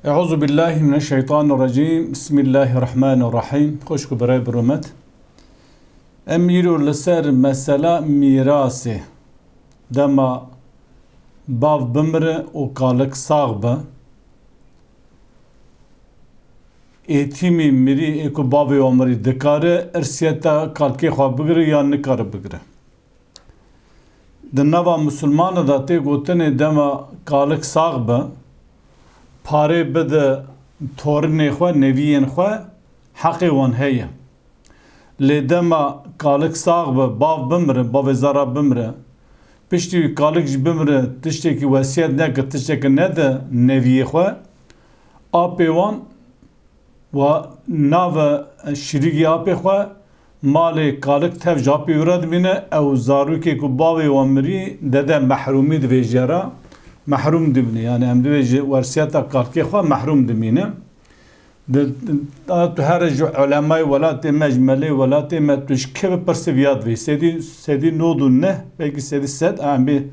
Euzu billahi mineşşeytanirracim. Bismillahirrahmanirrahim. Hoşku beray burumet. Emirur leser mesela mirası. Dema bav bimre o kalık sağba. Etimi miri eko bavi omri dikare ersiyeta kalki xwa bigire ya nikare bigire. Dinava Müslümanı da te gotene dema kalık sağba. پاره بده تورنی خواه نویین خواه حقی وان هیه لیدما کالک ساغ به باو بمره باو زارا بمره پشتی کالک جی بمره تشتی که وسیعت نکه تشتی که نده نویه خواه آپی وان و ناو شریگی آپی خواه مالی کالک تف جاپی ورد بینه او زاروکی که باوی وان مری دده محرومی دوی جرا محروم دبني يعني ام دوجه ورسياتا قالكي خو محروم دمينه تهرج علماء ولات مجملي ولات ما تشكب برسيفيات في سيدي نودونه belki سيدي سد ام بي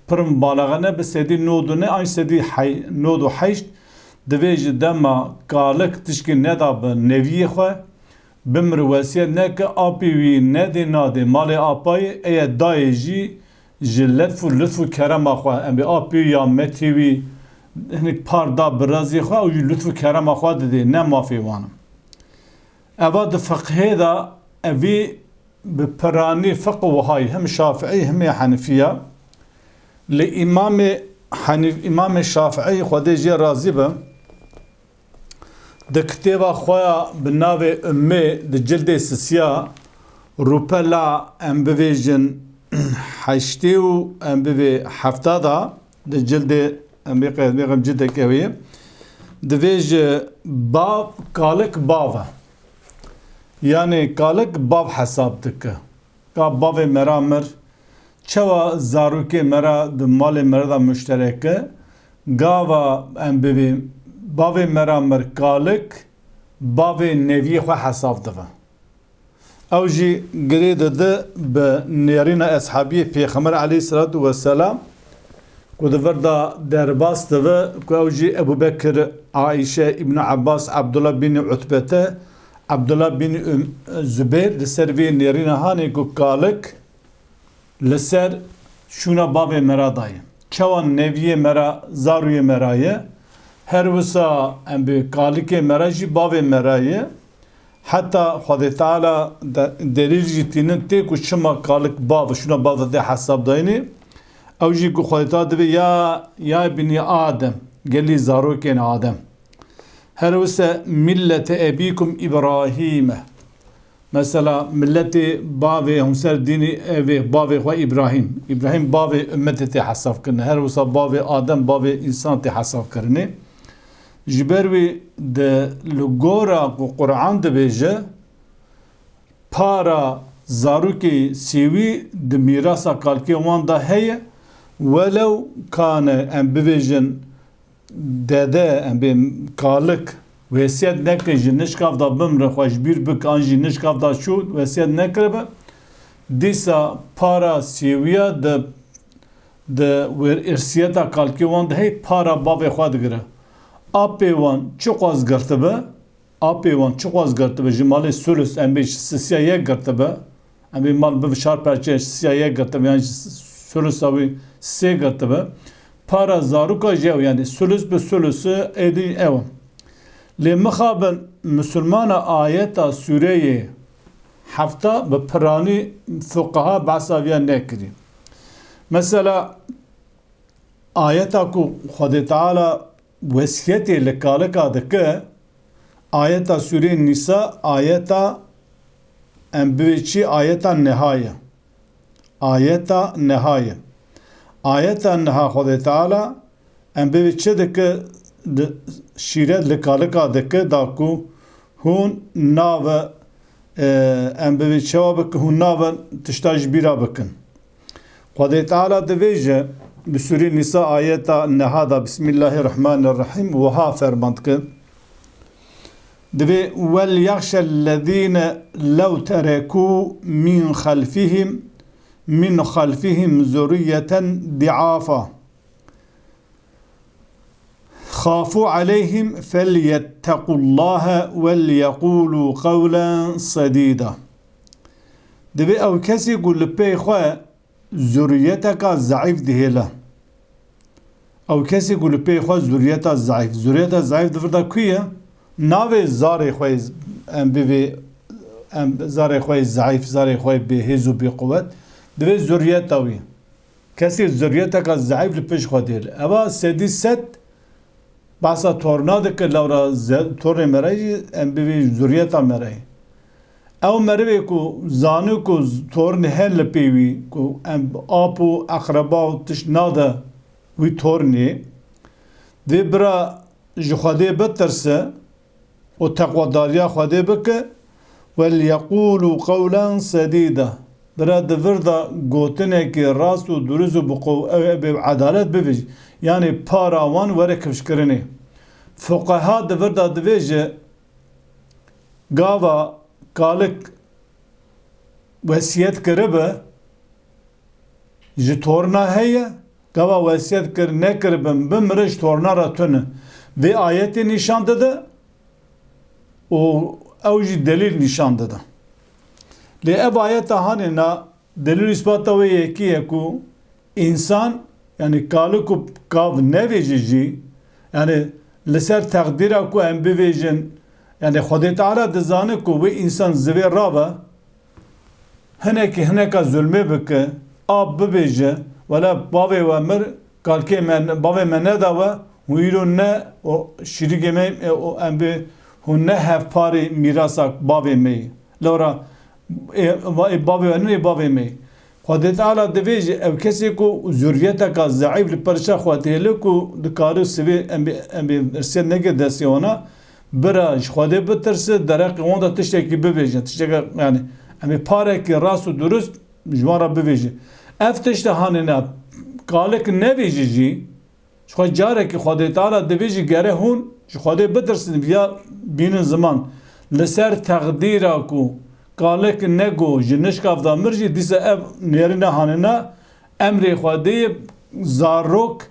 برم بالغنه بسيدي نودونه اي سيدي حي نودو حيش دوجه دما قالك تشكي ندا بنويه خو بمر وسيات نك ابي وي ندي نادي مالي اباي اي دايجي لطف و کرم آخواه ام بی آپی یا متیوی هنک پاردا برازی خواه و لطف و کرم آخواه دیده نه مافی وانم اواد فقهه دا اوی بپرانی فقه وهای هم شافعی هم حنفیه امام شافعی خوده جی رازی به ده کتیب خواه بناو امه ده جلد سسیا روپلا ام بویجن حشتی و ام بی هفته دا ده جلد ام بیقم جلد کویه دویج باب کالک باوه یعنی کالک باب حساب دکه که باب مرامر چوا زاروکی مرا ده مال مرا دا مشترکه گاوا ام بی باب مرامر کالک باب نوی خو حساب ده او جی گرید ده به نیرین اصحابی پیغمبر علیه الصلاة والسلام که دورده درباس ده که او جی ابو بکر عایشه ابن عباس عبدالله بن عتبه عبدالله بن زبیر لسر وی نیرین هانی که کالک لسر شونا باب مرا دایه چوان نویه مرا زاروی مرایه هر وسا ام به کالک مرا جی باب مرایه حتی خدا تعالی دلیل جتینن تی کو شما کالک باو شونا باو ده حساب داینی او جی کو خدا تعالی یا بنی آدم گلی زاروکین آدم هر وسه ملت ابیکم ابراهیم مثلا ملت باو همسر دینی باو خو ابراهیم باو امت تی حساب کنه هر وسه باو آدم باو انسان تی حساب کرنه جبروی ده لگورا قرآن ده بیجه پارا زاروکی سیوی ده میراسا کالکی وان ده هیه ولو کان ام بویجن ده ام بی کالک وسیعت نکجی نشکاف دا بمره خوش بیر بک آنجی نشکاف دا شود وسیعت نکربه دیسا پارا سیویا ده ور ارسیتا کالکی وان ده هی پارا باب خواد گره آپی وان چقاز گرته به آپی وان چقاز گرته به جمالی سولس امبیش سیاه گرته به امبی مال به شار پرچه سیاه گرته به یعنی سولس آوی سی گرته به پارا زاروکا جو یعنی سولس به سولس ایدی ایوان لی مخابن مسلمان آیتا سوره هفته به پرانی فقها بحثاویان نکرین مثلا آیتا کو خود تعالی وسیعتی لکالکا دکه آیتا سوره نساء آیتا انبویچی آیتا نهایه آیتا نها خود تعالی انبویچی دکه شیرت لکالکا دکه داکو هون ناو انبویچی بکن هون ناو تشتاج بیرا بکن خود تعالی دویجه بسوره نساء آیتا نهادا بسم الله الرحمن الرحیم وها فرماند که دوی وَلْيَخْشَ الَّذِينَ لَوْ تَرَكُوا مِنْ خَلْفِهِمْ ذُرِّيَّةً ضِعَافًا خافوا عليهم فليتقوا الله وليقولوا قولا سديدا. دبي او كسي يقول لبي خوا ذريتك ضعيف دهلا. او كسي يقول لبي خوا ذريتك ضعيف. ذريتك ضعيف دفردا كويه ناوي زاري خوي ام بي ام زاري خوي ضعيف زاري خوي بهزو بقوت دبي ذريتك وي كسي ذريتك ضعيف لبيش خوا دهلا. اوا سدي ست باسا تورنادو که لورا تورن مرای ام بی ذریتا مرای او مروی کو زانو کو تورن هل پیوی کو ام آپو اقربا تش ناده وی تورنی دی برا جخواده بترسه و تقواداریا خواده بکه ولیقولو قولا سدیده برا دوردا گوتنه که راست و دروز و عدالت ببیج yani paravan vere kıvşkırını. Fukaha devirda deveje gava kalık vesiyet kırıbı ji torna heye gava vesiyet kır ne kırıbım bimriş torna ratını ve ayeti nişandıdı o evji delil nişandıdı. Le ev ayet hanina delil ispata ve yekiye ku insan yani kalık kav ne vecici yani leser takdira ku em bivejin yani Xwedê Teala dizane ku bu insan zivê rava hineka zulmê bike ab bibêje wela bavê we mir kalkê me bavê me nedawe hûn ne o şîrîgê me em bê hûn ne hevparê mîrasa bavê me lora bavê we nê bavê me Xwedê Teala divêje ev kesê ku zurriyeteka zayıf li perşa Xwedê ku dikare sivê em bê irsê neke destê wana bira ji Xwedê bitirse dereqê wan da tiştekî bibêje tişteka yani em ê parekî rast û durust ji wan re bibêje ev tişt hanîne kalek nevêjî jî ji xwe carekî Xwedê Teala divêjî gere hûn ji Xwedê bitirsin ya bînin ziman li ser teqdîra ku kalek nego ji nişkav da mir jî dîsa ev nêrîne hanîne emrê Xwedê zarok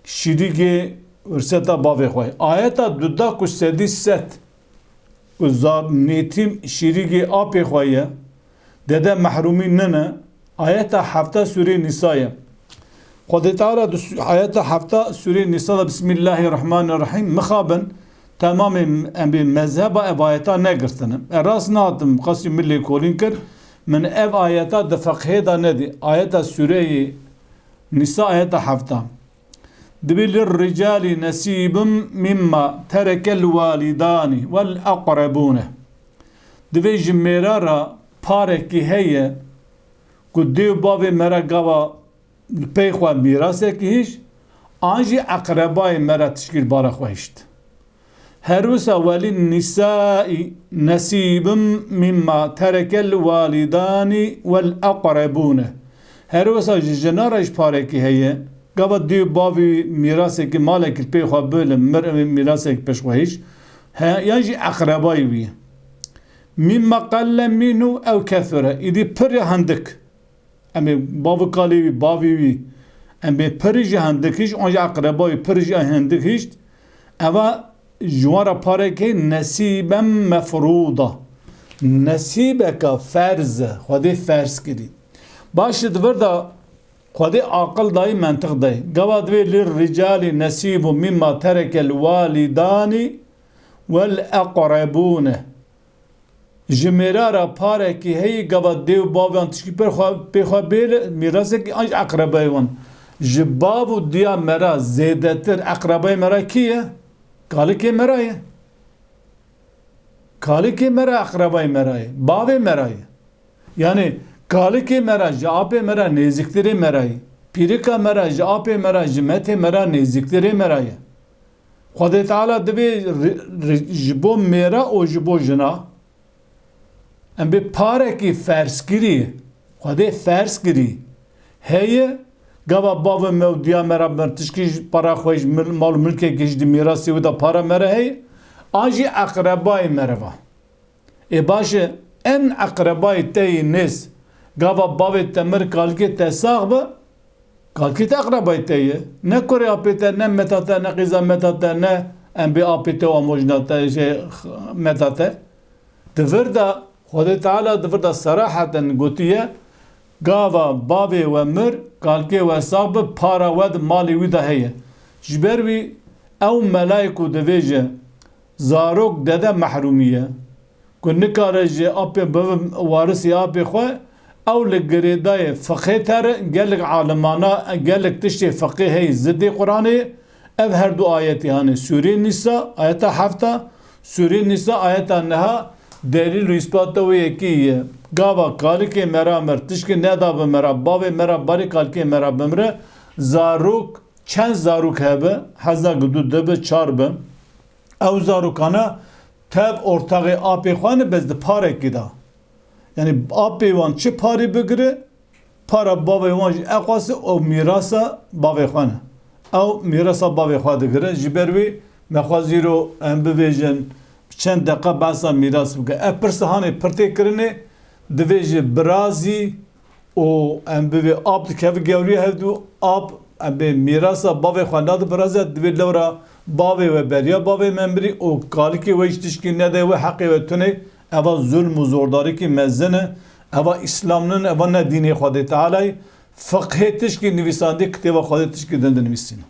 şîrîgê irseta bavê xwe ayeta duda ku sedî set ku nêtîm şîrîgê apê xwe ye dede mehrûmî nine ayeta hefta Sûrê Nîsa ye Xwedê Teala ayeta hefta Sûrê Nîsa da Bismillahirrahmanirrahim mixabin tamam em bi mezheba ev ayeta negirtinim. Rast nahatim qasî millê kolîn kir min ev ayeta di feqhê da nedî. Ayeta Sûreyê Nîsa ayeta hefta. Dibi lirricali nesîbun mimma terekel walidani vel aqrebûne. Dibi ji mêrara parekî heye ku dêw bavê me re gava pey xwe mîrasekî hîş an jî eqrebayê me re tişkîlbara xwe hîşt. Herwisa velin nisai nesîbun mimma terekel walidani vel aqrebûne. Herwisa ji jinara ji parekî heye gava dêw bavê mîrasekî malekî pey xwe bêle mîrasekî peş xwe hîş yan jî eqrebayê wî ye. Mimma qelle minhu ew kethura îdî pir hindik em ê bavê kalê wî bavê wî em ê pir jî hindik hîş an jî eqrebayê pir jî hindik hîş eva ji wan re parekê nesîben mefrûda nesîbeka ferz e Xwedê ferz kirî baş divir da Xwedê aqil dayî mentiq dayî gava divê lirricalî nesîbun mimma terekel walidani vel aqrebûne ji mêrara parekî heyî gava dêw bavan tişkî pê xwe bêle mîrasekî an jî eqrebayê wan ji bav û diya me re zêdetir eqrebayê me re kî ye kalikê me re ye kalikê me re eqrebayê me re ye bavê me re ye yani kalikê me re ji apê me re nêzîktirê me re ye pîrika me re ji apê me re ji metê me re nêzîktirê me re ye Xwedê Teala divê ji bo mêra û ji bo jina em bê parekî ferzkirî Xwedê ferz kirî heye gava bavê me û diya me re mir tişkî para xwe ji mal û milkekî ji mîrasê wê de para me re heye an jî eqrebayê me re va ê baş e en eqrebayê te yê nêz gava bavê te mir kalikê te sax be kalki te akrabayte ye. Ne kore apete, ne metate, ne kıza metate, ne enbi apete o amojnate, metate. Dıvır da, Xwedê Teala dıvır da sarahaten gotiye, gava, bavê ve mir, kalki ve sabı para ve mali wî da heye. Ji ber wî ew melayîk û divêje zarok dede mehrumiye. Ku nikare ji apê bibin warisî apê xwe, ew li girêdayê fiqê tere gelek alimana, gelek tiştê fiqê heye ziddê Qur'anê, ev her du ayetî hane. Sûrê Nîsa ayeta hefta, Sûrê Nîsa ayeta neha, delîl û îspata wê yekî ye. Gava kalikê mera mir, tişkî neda bi mera, bavê mera barî kalikê mera bimre, zarok, çend zarok hebe, heza gidu dibe, çar be. Ew zarokana tev ortağı apê xwe ne bez di parekî da. Yani apê wan çi parî bigire, para bavê wan jî eqwase o mirasa bavê xwe ne. Ew mirasa bavê xwe digire. Ji ber wî me xwazîro em bibêjin çend deqa behsa miras bike. Ev pirsa hanê pirtê kirinê divê ji birazî û em bivê ab dikeve gewriya hevdû ab em bê mirasa bavê xwe nadi biraze divê lewra bavê ve beriya bavê membrî û kalikê we ji tişkî nede we heqê we tune eva zulm û zordarîkî mezin e. Eva İslam'nın eva ne dînê Xwedê Teala'yê fiqhê tişkî nivîsandî kitêba Xwedê tişkî din dinivîsîne.